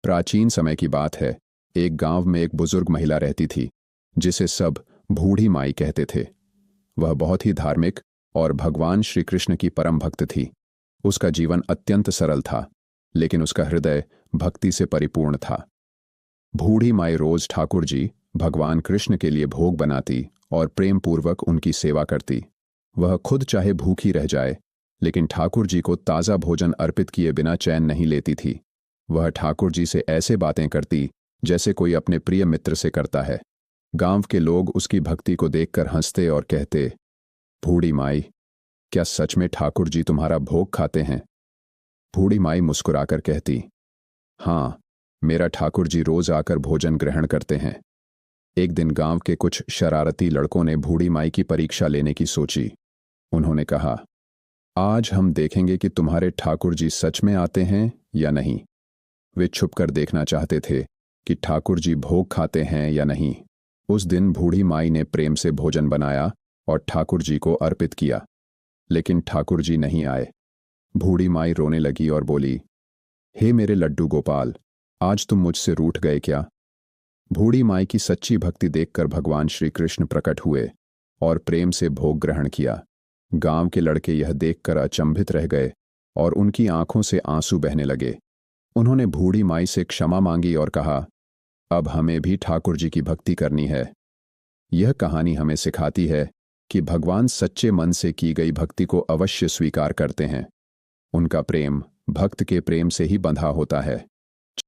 प्राचीन समय की बात है। एक गांव में एक बुजुर्ग महिला रहती थी जिसे सब बूढ़ी माई कहते थे। वह बहुत ही धार्मिक और भगवान श्री कृष्ण की परम भक्त थी। उसका जीवन अत्यंत सरल था, लेकिन उसका हृदय भक्ति से परिपूर्ण था। बूढ़ी माई रोज ठाकुर जी भगवान कृष्ण के लिए भोग बनाती और प्रेम पूर्वक उनकी सेवा करती। वह खुद चाहे भूखी रह जाए, लेकिन ठाकुर जी को ताज़ा भोजन अर्पित किए बिना चैन नहीं लेती थी। वह ठाकुर जी से ऐसे बातें करती जैसे कोई अपने प्रिय मित्र से करता है। गांव के लोग उसकी भक्ति को देखकर हंसते और कहते, बूढ़ी माई, क्या सच में ठाकुर जी तुम्हारा भोग खाते हैं? बूढ़ी माई मुस्कुराकर कहती, हाँ, मेरा ठाकुर जी रोज आकर भोजन ग्रहण करते हैं। एक दिन गांव के कुछ शरारती लड़कों ने बूढ़ी माई की परीक्षा लेने की सोची। उन्होंने कहा, आज हम देखेंगे कि तुम्हारे ठाकुर जी सच में आते हैं या नहीं। वे छुपकर देखना चाहते थे कि ठाकुर जी भोग खाते हैं या नहीं। उस दिन बूढ़ी माई ने प्रेम से भोजन बनाया और ठाकुर जी को अर्पित किया, लेकिन ठाकुर जी नहीं आए। बूढ़ी माई रोने लगी और बोली, हे मेरे लड्डू गोपाल, आज तुम मुझसे रूठ गए क्या? बूढ़ी माई की सच्ची भक्ति देखकर भगवान श्री कृष्ण प्रकट हुए और प्रेम से भोग ग्रहण किया। गांव के लड़के यह देखकर अचंभित रह गए और उनकी आंखों से आंसू बहने लगे। उन्होंने बूढ़ी माई से क्षमा मांगी और कहा, अब हमें भी ठाकुर जी की भक्ति करनी है। यह कहानी हमें सिखाती है कि भगवान सच्चे मन से की गई भक्ति को अवश्य स्वीकार करते हैं। उनका प्रेम भक्त के प्रेम से ही बंधा होता है।